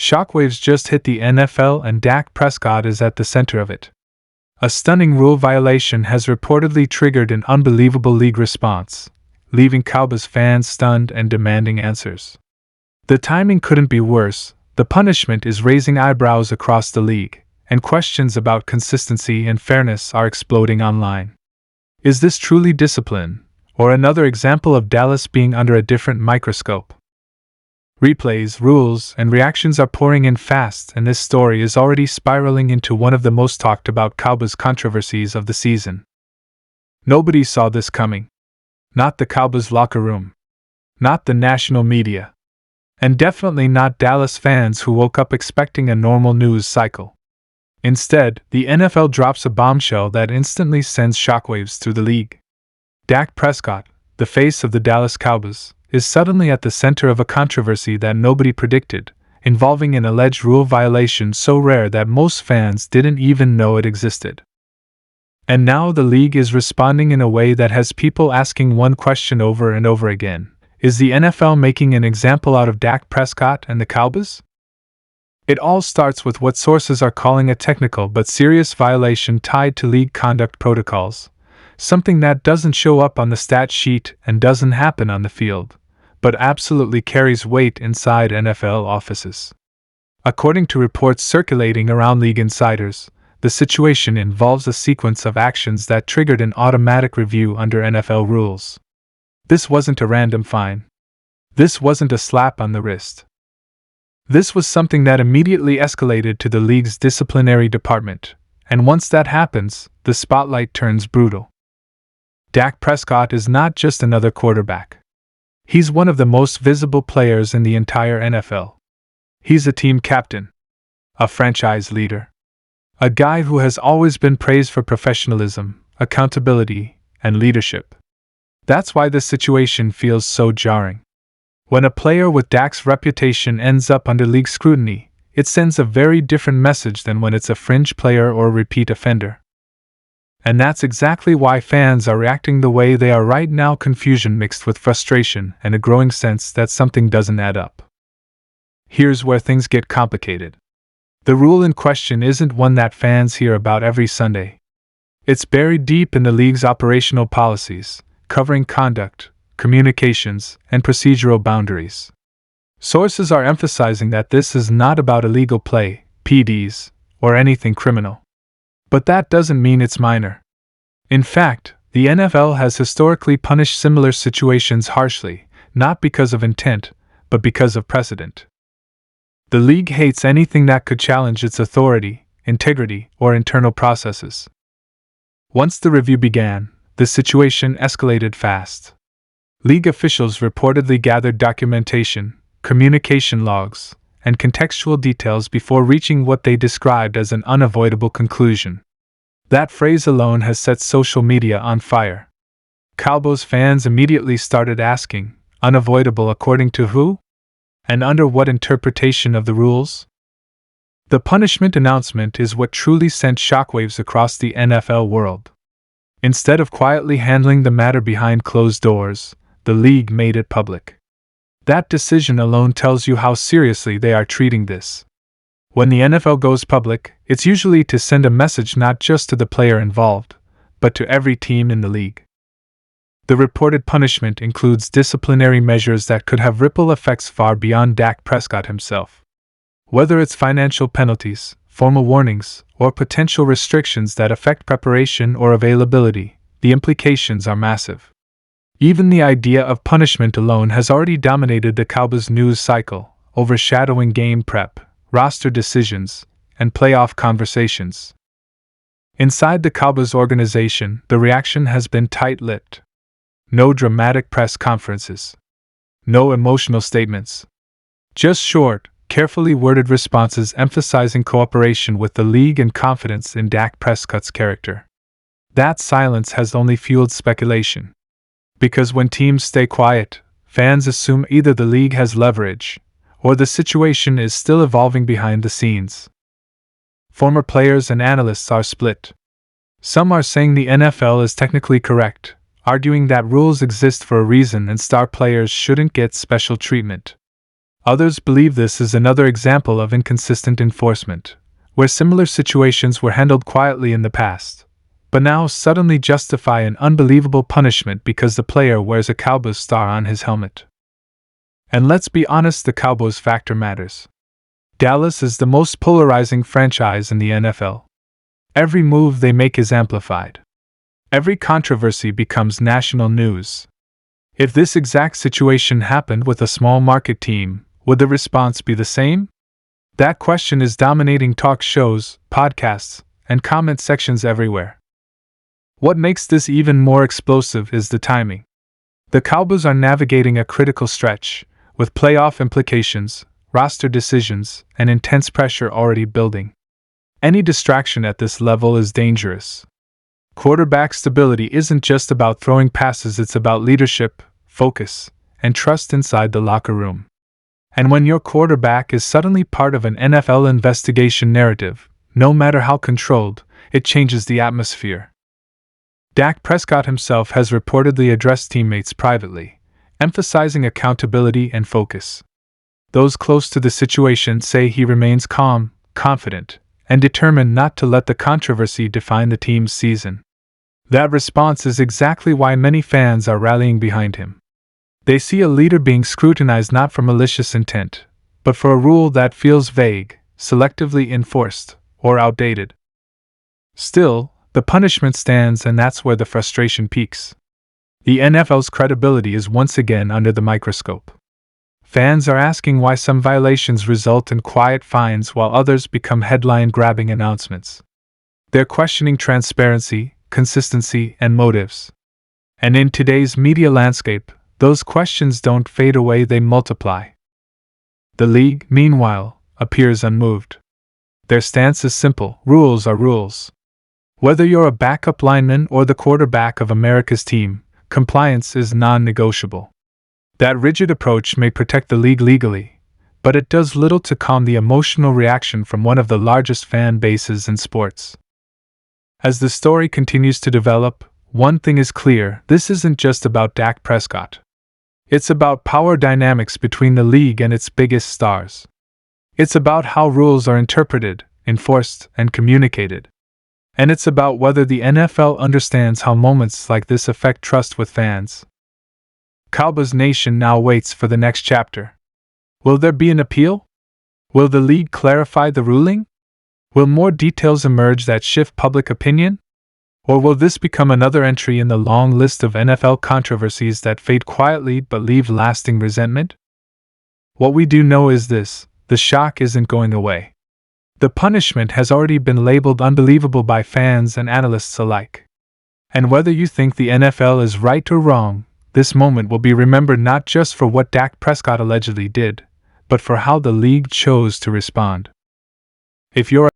Shockwaves just hit the NFL and Dak Prescott is at the center of it. A stunning rule violation has reportedly triggered an unbelievable league response, leaving Cowboys fans stunned and demanding answers. The timing couldn't be worse. The punishment is raising eyebrows across the league, and questions about consistency and fairness are exploding online. Is this truly discipline, or another example of Dallas being under a different microscope? Replays, rules, and reactions are pouring in fast, and this story is already spiraling into one of the most talked about Cowboys controversies of the season. Nobody saw this coming. Not the Cowboys locker room. Not the national media. And definitely not Dallas fans who woke up expecting a normal news cycle. Instead, the NFL drops a bombshell that instantly sends shockwaves through the league. Dak Prescott, the face of the Dallas Cowboys, is suddenly at the center of a controversy that nobody predicted, involving an alleged rule violation so rare that most fans didn't even know it existed. And now the league is responding in a way that has people asking one question over and over again. Is the NFL making an example out of Dak Prescott and the Cowboys? It all starts with what sources are calling a technical but serious violation tied to league conduct protocols, something that doesn't show up on the stat sheet and doesn't happen on the field, but absolutely carries weight inside NFL offices. According to reports circulating around league insiders, the situation involves a sequence of actions that triggered an automatic review under NFL rules. This wasn't a random fine. This wasn't a slap on the wrist. This was something that immediately escalated to the league's disciplinary department, and once that happens, the spotlight turns brutal. Dak Prescott is not just another quarterback. He's one of the most visible players in the entire NFL. He's a team captain, a franchise leader, a guy who has always been praised for professionalism, accountability, and leadership. That's why this situation feels so jarring. When a player with Dak's reputation ends up under league scrutiny, it sends a very different message than when it's a fringe player or a repeat offender. And that's exactly why fans are reacting the way they are right now, confusion mixed with frustration and a growing sense that something doesn't add up. Here's where things get complicated. The rule in question isn't one that fans hear about every Sunday. It's buried deep in the league's operational policies, covering conduct, communications, and procedural boundaries. Sources are emphasizing that this is not about illegal play, PDs, or anything criminal. But that doesn't mean it's minor. In fact, the NFL has historically punished similar situations harshly, not because of intent, but because of precedent. The league hates anything that could challenge its authority, integrity, or internal processes. Once the review began, the situation escalated fast. League officials reportedly gathered documentation, communication logs, and contextual details before reaching what they described as an unavoidable conclusion. That phrase alone has set social media on fire. Cowboys fans immediately started asking, unavoidable according to who? And under what interpretation of the rules? The punishment announcement is what truly sent shockwaves across the NFL world. Instead of quietly handling the matter behind closed doors, the league made it public. That decision alone tells you how seriously they are treating this. When the NFL goes public, it's usually to send a message not just to the player involved, but to every team in the league. The reported punishment includes disciplinary measures that could have ripple effects far beyond Dak Prescott himself. Whether it's financial penalties, formal warnings, or potential restrictions that affect preparation or availability, the implications are massive. Even the idea of punishment alone has already dominated the Cowboys news cycle, overshadowing game prep, roster decisions, and playoff conversations. Inside the Cowboys organization, the reaction has been tight-lipped. No dramatic press conferences. No emotional statements. Just short, carefully worded responses emphasizing cooperation with the league and confidence in Dak Prescott's character. That silence has only fueled speculation. Because when teams stay quiet, fans assume either the league has leverage, or the situation is still evolving behind the scenes. Former players and analysts are split. Some are saying the NFL is technically correct, arguing that rules exist for a reason and star players shouldn't get special treatment. Others believe this is another example of inconsistent enforcement, where similar situations were handled quietly in the past, but now suddenly justify an unbelievable punishment because the player wears a Cowboys star on his helmet. And let's be honest, the Cowboys factor matters. Dallas is the most polarizing franchise in the NFL. Every move they make is amplified. Every controversy becomes national news. If this exact situation happened with a small market team, would the response be the same? That question is dominating talk shows, podcasts, and comment sections everywhere. What makes this even more explosive is the timing. The Cowboys are navigating a critical stretch, with playoff implications, roster decisions, and intense pressure already building. Any distraction at this level is dangerous. Quarterback stability isn't just about throwing passes, it's about leadership, focus, and trust inside the locker room. And when your quarterback is suddenly part of an NFL investigation narrative, no matter how controlled, it changes the atmosphere. Dak Prescott himself has reportedly addressed teammates privately, emphasizing accountability and focus. Those close to the situation say he remains calm, confident, and determined not to let the controversy define the team's season. That response is exactly why many fans are rallying behind him. They see a leader being scrutinized not for malicious intent, but for a rule that feels vague, selectively enforced, or outdated. Still, the punishment stands, and that's where the frustration peaks. The NFL's credibility is once again under the microscope. Fans are asking why some violations result in quiet fines while others become headline-grabbing announcements. They're questioning transparency, consistency, and motives. And in today's media landscape, those questions don't fade away, they multiply. The league, meanwhile, appears unmoved. Their stance is simple: rules are rules. Whether you're a backup lineman or the quarterback of America's team, compliance is non-negotiable. That rigid approach may protect the league legally, but it does little to calm the emotional reaction from one of the largest fan bases in sports. As the story continues to develop, one thing is clear: this isn't just about Dak Prescott. It's about power dynamics between the league and its biggest stars. It's about how rules are interpreted, enforced, and communicated. And it's about whether the NFL understands how moments like this affect trust with fans. Cowboys Nation now waits for the next chapter. Will there be an appeal? Will the league clarify the ruling? Will more details emerge that shift public opinion? Or will this become another entry in the long list of NFL controversies that fade quietly but leave lasting resentment? What we do know is this: the shock isn't going away. The punishment has already been labeled unbelievable by fans and analysts alike. And whether you think the NFL is right or wrong, this moment will be remembered not just for what Dak Prescott allegedly did, but for how the league chose to respond. If you're